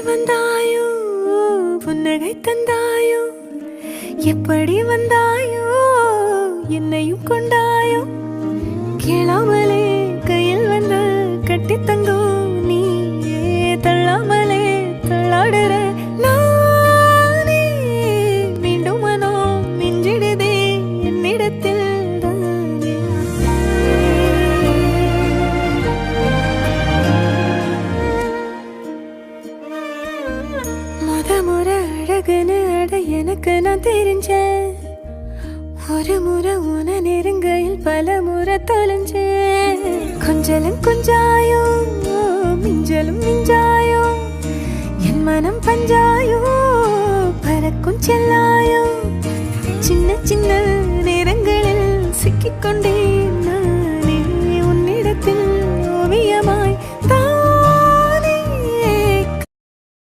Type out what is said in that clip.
வந்தாயோ புன்னகை தந்தாயோ எப்படி வந்தாயோ என்னையும் கொண்டாயோ கேளாமலே கையில் வந்து கட்டி தங்கோ நீ தள்ளாமலே தள்ளாடுற நானே மீண்டும் மனோ மிஞ்சிடுதே என்னிடத்தில் முறை அழகுன்னு அட எனக்கு நான் தெரிஞ்சேன் ஒரு முறை உன நெருங்கையில் பல முறை தொலைஞ்சேன் கொஞ்சலும் கொஞ்சாயோ மிஞ்சலும் மிஞ்சாயோ என் மனம் பஞ்சாயோ பறக்கும் செல்லாயோ சின்ன சின்ன நேரங்களில் சிக்கிக்கொண்டே